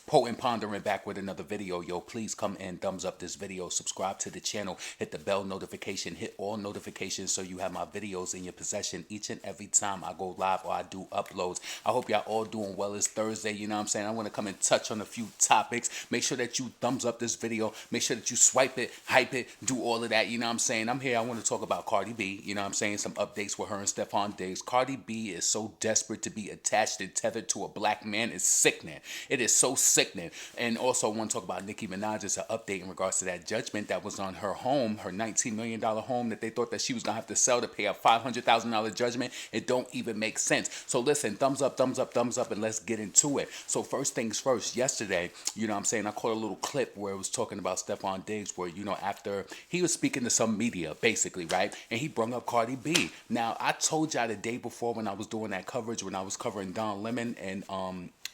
Potent Pondering back with another video. Yo, please come and thumbs up this video. Subscribe to the channel. Hit the bell notification. Hit all notifications so you have my videos in your possession each and every time I go live or I do uploads. I hope y'all all doing well. It's Thursday, you know what I'm saying? I want to come and touch on a few topics. Make sure that you thumbs up this video. Make sure that you swipe it, hype it, do all of that, you know what I'm saying? I'm here. I want to talk about Cardi B, you know what I'm saying? Some updates with her and Stefon Diggs. Cardi B is so desperate to be attached and tethered to a black man. It's sickening. It is so sickening. And also I want to talk about Nicki Minaj as an update in regards to that judgment that was on her home, her $19 million home that they thought that she was going to have to sell to pay a $500,000 judgment. It don't even make sense. So listen, thumbs up, thumbs up, thumbs up, and let's get into it. So first things first, yesterday, you know what I'm saying, I caught a little clip where it was talking about Stefon Diggs where, you know, after he was speaking to some media, basically, right? And he brought up Cardi B. Now, I told y'all the day before when I was doing that coverage, when I was covering Don Lemon and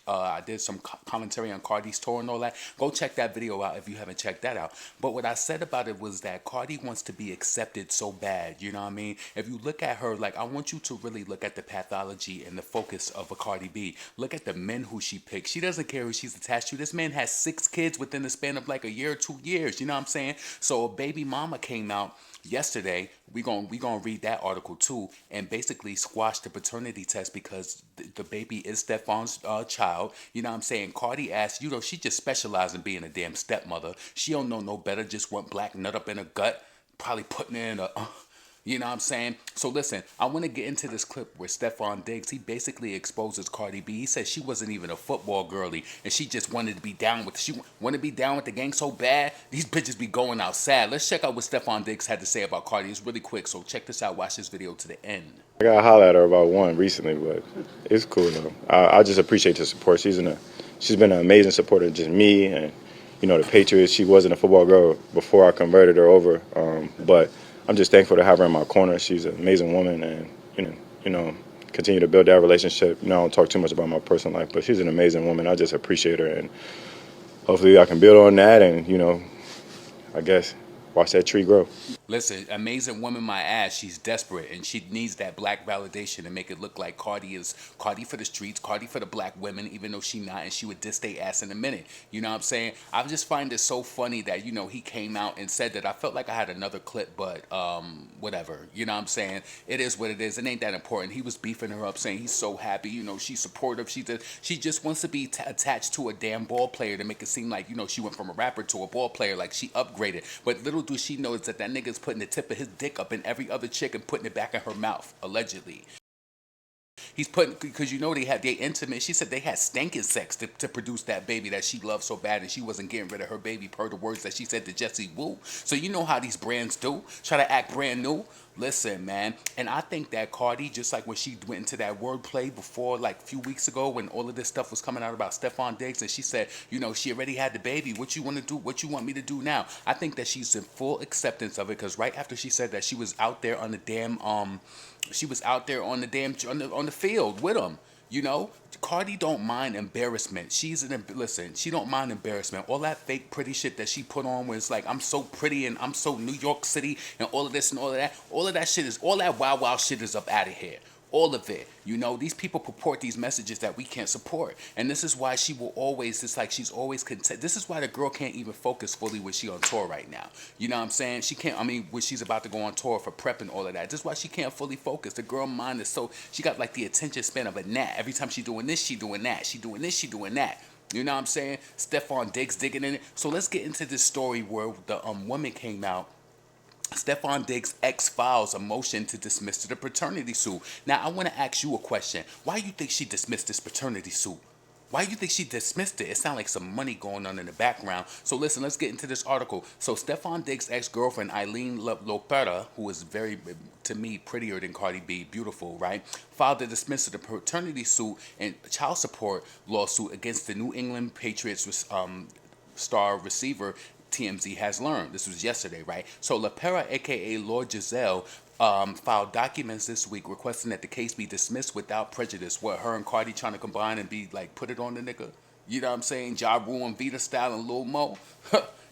I did some commentary on Cardi's tour and all that. Go check that video out if you haven't checked that out. But what I said about it was that Cardi wants to be accepted so bad, you know what I mean? If you look at her, like, I want you to really look at the pathology and the focus of a Cardi B. Look at the men who she picks. She doesn't care who she's attached to. This man has 6 kids within the span of like a year or 2 years, you know what I'm saying? So a baby mama came out yesterday. We gonna read that article too and basically squash the paternity test because the baby is Stefon's child. You know what I'm saying? Cardi asked, you know, she just specializes in being a damn stepmother. She don't know no better, just want black nut up in her gut, probably putting it in a you know what I'm saying? So listen, I want to get into this clip where Stefon Diggs, he basically exposes Cardi B. He said she wasn't even a football girly and she just wanted to be down with, she wanted to be down with the gang so bad, these bitches be going outside. Let's check out what Stefon Diggs had to say about Cardi. It's really quick, so check this out. Watch this video to the end. I got to holler at her about one recently, but it's cool though. I just appreciate the support. She's been an amazing supporter of just me and, you know, the Patriots. She wasn't a football girl before I converted her over, but I'm just thankful to have her in my corner. She's an amazing woman, and continue to build that relationship. You know, I don't talk too much about my personal life, but she's an amazing woman. I just appreciate her, and hopefully I can build on that, and I guess watch that tree grow. Listen, amazing woman, my ass. She's desperate and she needs that black validation to make it look like Cardi is Cardi for the streets, Cardi for the black women, even though she not, and she would diss they ass in a minute. You know what I'm saying? I just find it so funny that, you know, he came out and said that. I felt like I had another clip, but whatever. You know what I'm saying? It is what it is. It ain't that important. He was beefing her up saying he's so happy, you know, she's supportive. She just wants to be attached to a damn ball player to make it seem like, you know, she went from a rapper to a ball player, like she upgraded. But little do she know is that nigga's putting the tip of his dick up in every other chick and putting it back in her mouth, allegedly. He's putting, because you know they intimate. She said they had stinking sex to produce that baby that she loved so bad, and she wasn't getting rid of her baby per the words that she said to Jesse Wu. So you know how these brands do, try to act brand new. Listen, man, and I think that Cardi, just like when she went into that wordplay before, like a few weeks ago, when all of this stuff was coming out about Stefon Diggs, and she said, you know, she already had the baby. What you want to do? What you want me to do now? I think that she's in full acceptance of it, because right after she said that, she was out there on the damn she was out there on the damn on the field with him. You know, Cardi don't mind embarrassment. Listen, she don't mind embarrassment. All that fake pretty shit that she put on was like, I'm so pretty and I'm so New York City and all of this and all of that. All of that shit is, all that wild shit is up out of here. All of it. You know, these people purport these messages that we can't support. And this is why she will always, it's like she's always content. This is why the girl can't even focus fully when she on tour right now. You know what I'm saying? She can't, I mean, when she's about to go on tour for prep and all of that. This is why she can't fully focus. The girl mind is so, she got like the attention span of a gnat. Every time she doing this, she doing that. She doing this, she doing that. You know what I'm saying? Stefon Diggs digging in it. So let's get into this story where the woman came out. Stefon Diggs' ex files a motion to dismiss the paternity suit. Now, I want to ask you a question. Why do you think she dismissed this paternity suit? Why do you think she dismissed it? It sounds like some money going on in the background. So listen, let's get into this article. So Stefon Diggs' ex-girlfriend, Eileen Lopera, who is very, to me, prettier than Cardi B, beautiful, right, filed a dismissal of the paternity suit and child support lawsuit against the New England Patriots star receiver. TMZ has learned. This was yesterday, right? So LaPera, aka Lord Giselle, filed documents this week requesting that the case be dismissed without prejudice. What, her and Cardi trying to combine and be like, put it on the nigga? You know what I'm saying? Ja Rule and Vita style and Lil Mo.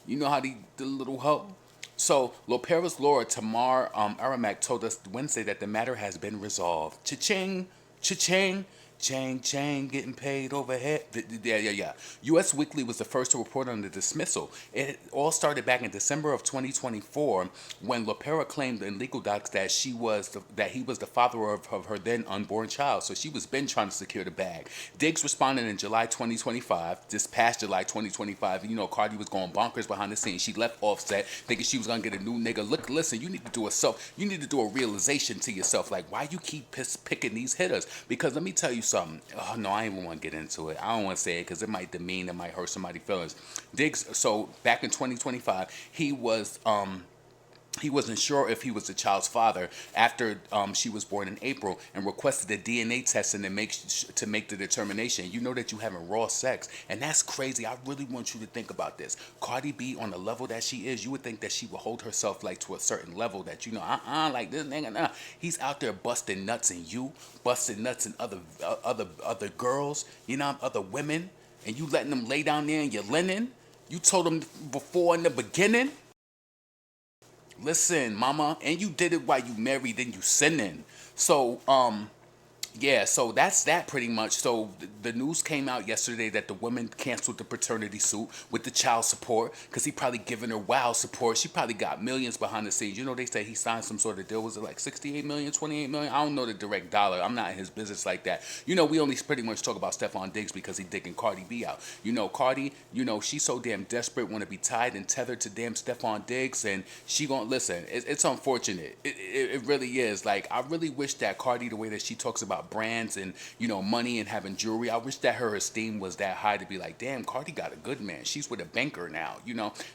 You know how the little hoe? So LaPera's lawyer Tamar Aramak told us Wednesday that the matter has been resolved. Cha-ching, cha-ching. Chain, getting paid overhead. Yeah. U.S. Weekly was the first to report on the dismissal. It all started back in December of 2024 when LaPera claimed in legal docs that that he was the father of her then unborn child. So she was been trying to secure the bag. Diggs responded in July 2025, this past July 2025. You know, Cardi was going bonkers behind the scenes. She left Offset thinking she was gonna get a new nigga. Look, listen, you need to do you need to do a realization to yourself. Like, why you keep picking these hitters? Because let me tell you something. Oh no, I ain't even want to get into it. I don't want to say it because it might demean, it might hurt somebody's feelings. Diggs. So back in 2025, he wasn't sure if he was the child's father after she was born in April and requested a DNA testing to make the determination. You know that you having raw sex, and that's crazy. I really want you to think about this. Cardi B, on the level that she is, you would think that she would hold herself like to a certain level that like this nigga. Nah, he's out there busting nuts in you, busting nuts in other girls, other women, and you letting them lay down there in your linen. You told them before in the beginning. Listen, mama, and you did it while you married, then you sinning. So, yeah, so that's that pretty much. So the news came out yesterday that the woman canceled the paternity suit with the child support because he probably giving her wild support. She probably got millions behind the scenes. You know, they say he signed some sort of deal. Was it like 68 million, 28 million? I don't know the direct dollar. I'm not in his business like that. You know, we only pretty much talk about Stefon Diggs because he digging Cardi B out. You know, Cardi, she's so damn desperate, want to be tied and tethered to damn Stefon Diggs, and she gonna listen. It's unfortunate. It really is. Like, I really wish that Cardi, the way that she talks about brands and money and having jewelry, I wish that her esteem was that high to be like, damn, Cardi got a good man, she's with a banker now.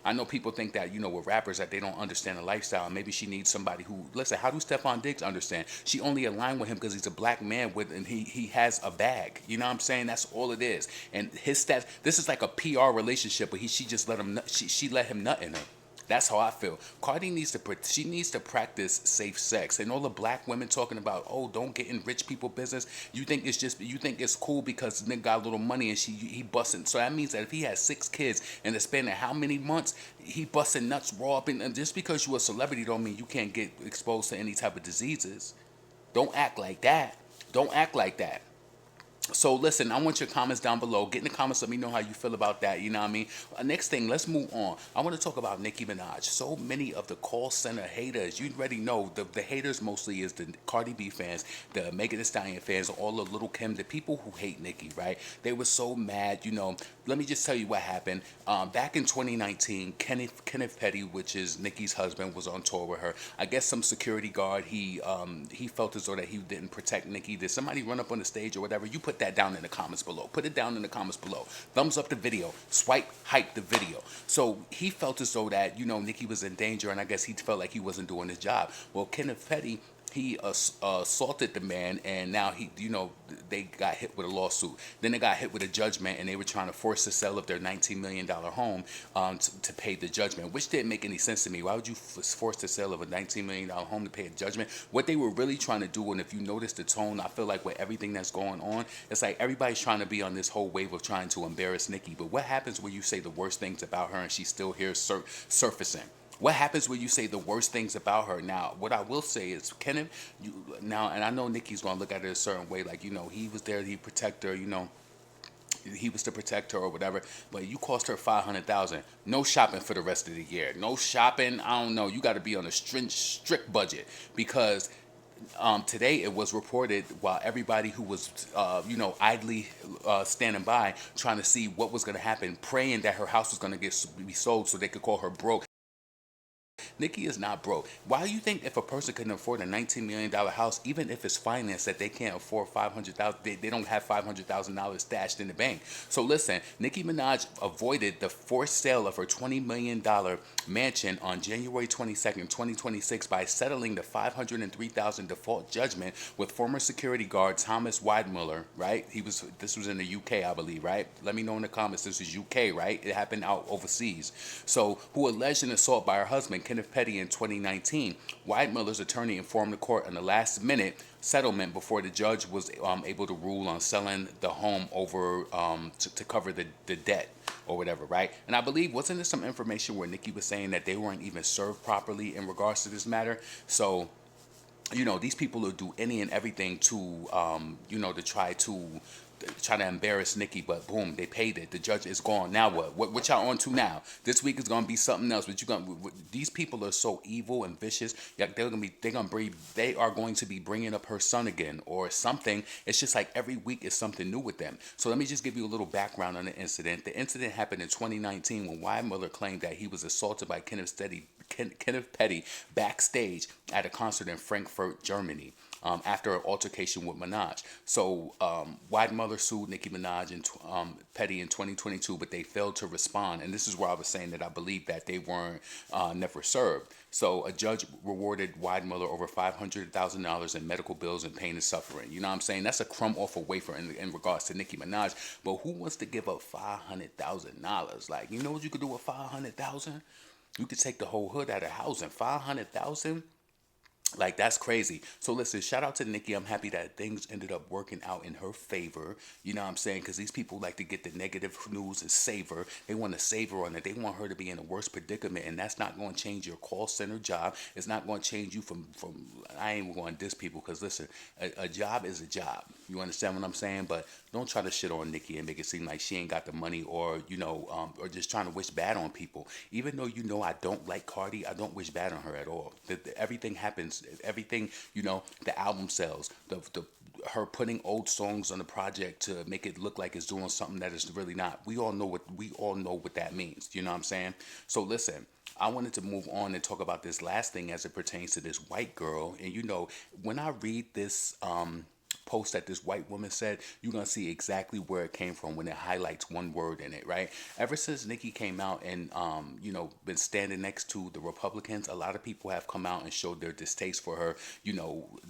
I know people think that with rappers that they don't understand the lifestyle. Maybe she needs somebody who, listen, how do Stefon Diggs understand? She only aligned with him because he's a black man and he has a bag. You know what I'm saying? That's all it is. And his stats, this is like a PR relationship, but she just let him she let him nut in her. That's how I feel. Cardi needs to practice safe sex. And all the black women talking about, oh, don't get in rich people business. You think it's cool because nigga got a little money and he busting. So that means that if he has 6 kids in the span of how many months, he busting nuts raw up. And just because you a celebrity don't mean you can't get exposed to any type of diseases. Don't act like that. Don't act like that. So listen, I want your comments down below. Get in the comments, let me know how you feel about that. You know what I mean? Next thing, let's move on. I want to talk about Nicki Minaj. So many of the call center haters, you already know, the haters mostly is the Cardi B fans, the Megan Thee Stallion fans, all the Little Kim, the people who hate Nicki, right? They were so mad, Let me just tell you what happened. Back in 2019, Kenneth Petty, which is Nicki's husband, was on tour with her. I guess some security guard, he felt as though that he didn't protect Nicki. Did somebody run up on the stage or whatever? You put that down in the comments below. Put it down in the comments below. Thumbs up the video. Swipe, hype the video. So he felt as though that, Nicki was in danger, and I guess he felt like he wasn't doing his job. Well, Kenneth Petty, he assaulted the man, and now they got hit with a lawsuit. Then they got hit with a judgment, and they were trying to force the sale of their $19 million home to pay the judgment, which didn't make any sense to me. Why would you force the sale of a $19 million home to pay a judgment? What they were really trying to do, and if you notice the tone, I feel like with everything that's going on, it's like everybody's trying to be on this whole wave of trying to embarrass Nicki. But what happens when you say the worst things about her and she's still here surfacing? What happens when you say the worst things about her? Now, what I will say is, Kenneth, and I know Nicki's gonna look at it a certain way, like, he was there to protect her, he was to protect her or whatever, but you cost her $500,000. No shopping for the rest of the year. No shopping. I don't know. You got to be on a strict budget because today it was reported while everybody who was, idly standing by trying to see what was going to happen, praying that her house was going to be sold so they could call her broke. Nicki is not broke. Why do you think if a person can afford a $19 million house, even if it's financed, that they can't afford $500,000, they don't have $500,000 stashed in the bank? So listen, Nicki Minaj avoided the forced sale of her $20 million mansion on January 22nd, 2026 by settling the $503,000 default judgment with former security guard Thomas Weidmuller, right? This was in the UK, I believe, right? Let me know in the comments, this is UK, right? It happened out overseas. So, who alleged an assault by her husband, Kenneth Petty, in 2019. Weidmuller's attorney informed the court on the last minute settlement before the judge was able to rule on selling the home over to cover the debt or whatever, right? And I believe, wasn't there some information where Nicki was saying that they weren't even served properly in regards to this matter? So these people will do any and everything to, to try to embarrass Nicki, but boom, they paid it. The judge is gone. Now what? What y'all on to now? This week is gonna be something else. But you gonna these people are so evil and vicious. Yeah, they are going to be bringing up her son again or something. It's just like every week is something new with them. So let me just give you a little background on the incident. The incident happened in 2019 when Wyatt Miller claimed that he was assaulted by Kenneth Petty backstage at a concert in Frankfurt, Germany, after an altercation with Minaj. So Wide Mother sued Nicki Minaj and Petty in 2022, but they failed to respond. And this is where I was saying that I believe that they weren't never served. So a judge rewarded Wide Mother over $500,000 in medical bills and pain and suffering. You know what I'm saying? That's a crumb off a wafer in regards to Nicki Minaj. But who wants to give up $500,000? Like, you know what you could do with 500,000? You could take the whole hood out of housing. 500,000. Like, that's crazy. So listen, shout out to Nicki. I'm happy that things ended up working out in her favor. You know what I'm saying? Because these people like to get the negative news and save her. They want to save her on it. They want her to be in a worse predicament, and that's not going to change your call center job. It's not going to change you from. I ain't even going to diss people because listen, a job is a job. You understand what I'm saying? But don't try to shit on Nicki and make it seem like she ain't got the money, or or just trying to wish bad on people. Even though I don't like Cardi, I don't wish bad on her at all. Everything happens. Everything, the album sells. The her putting old songs on the project to make it look like it's doing something that it's really not. We all know what that means. You know what I'm saying? So listen, I wanted to move on and talk about this last thing as it pertains to this white girl. And when I read this post that this white woman said, you're gonna see exactly where it came from when it highlights one word in it, right? Ever since Nicki came out and been standing next to the Republicans, a lot of people have come out and showed their distaste for her,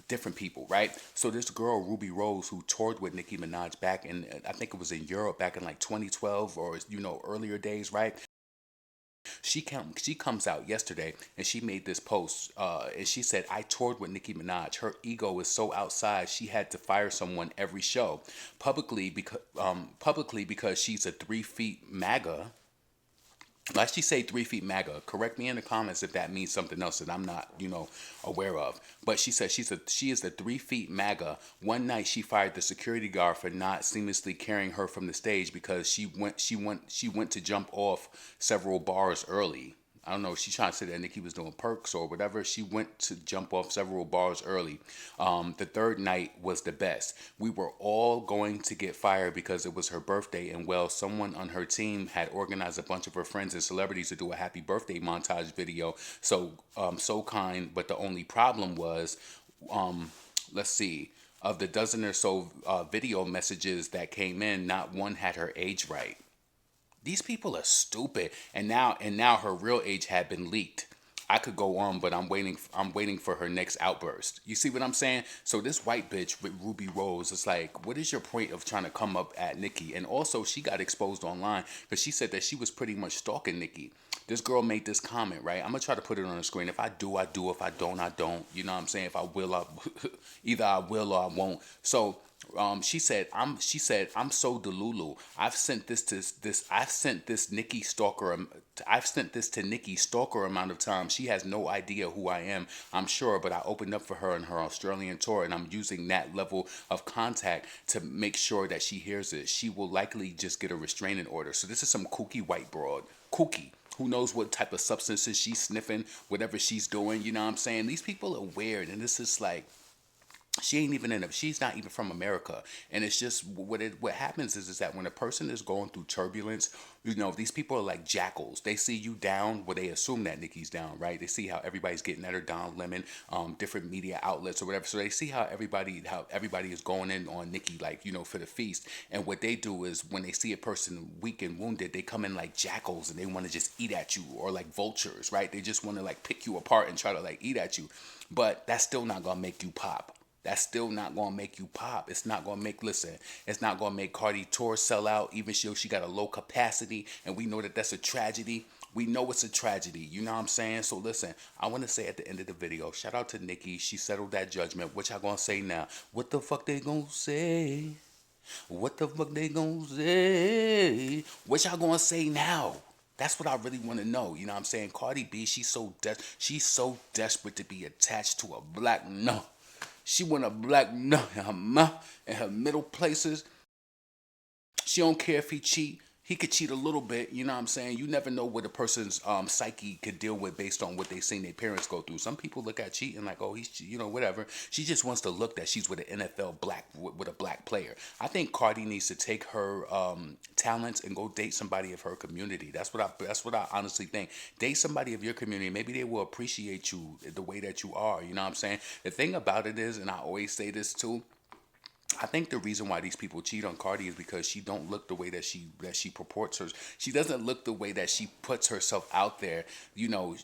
different people, right? So this girl, Ruby Rose, who toured with Nicki Minaj back in, I think it was in Europe back in like 2012 or earlier days, right? She comes out yesterday and she made this post and she said, I toured with Nicki Minaj. Her ego is so outside she had to fire someone every show publicly because she's a 3 feet MAGA. Like she say 3 feet MAGA. Correct me in the comments if that means something else that I'm not, aware of. But she said she is the 3 feet MAGA. One night she fired the security guard for not seamlessly carrying her from the stage because she went to jump off several bars early. I don't know. She's trying to say that Nicki was doing perks or whatever. She went to jump off several bars early. The third night was the best. We were all going to get fired because it was her birthday, and well, someone on her team had organized a bunch of her friends and celebrities to do a happy birthday montage video. So kind, but the only problem was, let's see, of the dozen or so video messages that came in, not one had her age right. These people are stupid. And now her real age had been leaked. I could go on, but I'm waiting for her next outburst. You see what I'm saying? So this white bitch with Ruby Rose, it's like, what is your point of trying to come up at Nicki? And also, she got exposed online because she said that she was pretty much stalking Nicki. This girl made this comment, right? I'm gonna try to put it on the screen. If I do, I do. If I don't, I don't. You know what I'm saying? If I will, either I will or I won't. So she said I'm so delulu. I've sent this Nikki stalker. I've sent this to Nikki stalker amount of times. She has no idea who I am, I'm sure, but I opened up for her on her Australian tour, and I'm using that level of contact to make sure that she hears it. She will likely just get a restraining order. So this is some kooky white broad. Kooky. Who knows what type of substances she's sniffing, whatever she's doing, you know what I'm saying? These people are weird, and this is like, she's not even from America. And it's just what happens is that when a person is going through turbulence, these people are like jackals. They see you down, well, they assume that Nikki's down, right? They see how everybody's getting at her, Don Lemon, different media outlets or whatever. So they see how everybody is going in on Nikki, like, for the feast. And what they do is when they see a person weak and wounded, they come in like jackals and they want to just eat at you, or like vultures, right? They just want to like pick you apart and try to like eat at you. But that's still not gonna make you pop. That's still not gonna make you pop. It's not gonna it's not gonna make Cardi tour sell out, even though she got a low capacity, and we know that that's a tragedy. We know it's a tragedy. You know what I'm saying? So listen, I want to say at the end of the video, shout out to Nicki. She settled that judgment. What y'all gonna say now? What the fuck they gonna say? What the fuck they gonna say? What y'all gonna say now? That's what I really want to know. You know what I'm saying? Cardi B, she's so desperate to be attached to a black nut. She want a black nut in her mouth and her middle places. She don't care if he cheat. He could cheat a little bit, you know what I'm saying? You never know what a person's psyche could deal with based on what they seen their parents go through. Some people look at cheating like, oh, whatever. She just wants to look that she's with an NFL with a black player. I think Cardi needs to take her talents and go date somebody of her community. That's what I honestly think. Date somebody of your community. Maybe they will appreciate you the way that you are. You know what I'm saying? The thing about it is, and I always say this too, I think the reason why these people cheat on Cardi is because she don't look the way that she purports her. She doesn't look the way that she puts herself out there. You know,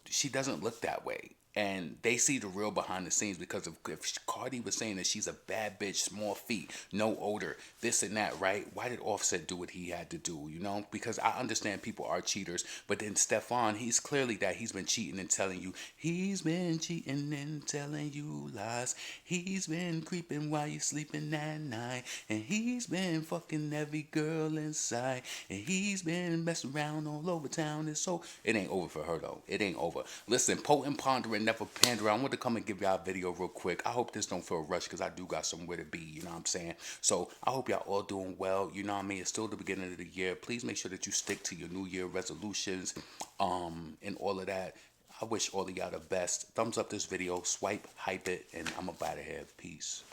she doesn't look that way. And they see the real behind the scenes because of if Cardi was saying that she's a bad bitch, small feet, no odor, this and that, right? Why did Offset do what he had to do? You know, because I understand people are cheaters, but then Stefon, he's clearly that he's been cheating and telling you, he's been cheating and telling you lies. He's been creeping while you're sleeping at night, and he's been fucking every girl inside, and he's been messing around all over town. And so it ain't over for her though. It ain't over. Listen, potent, pondering, never pandering. I want to come and give y'all a video real quick. I hope this don't feel rushed because I do got somewhere to be. You know what I'm saying? So I hope y'all all doing well. You know what I mean? It's still the beginning of the year. Please make sure that you stick to your New Year resolutions, and all of that. I wish all of y'all the best. Thumbs up this video, swipe, hype it, and I'm about to have peace.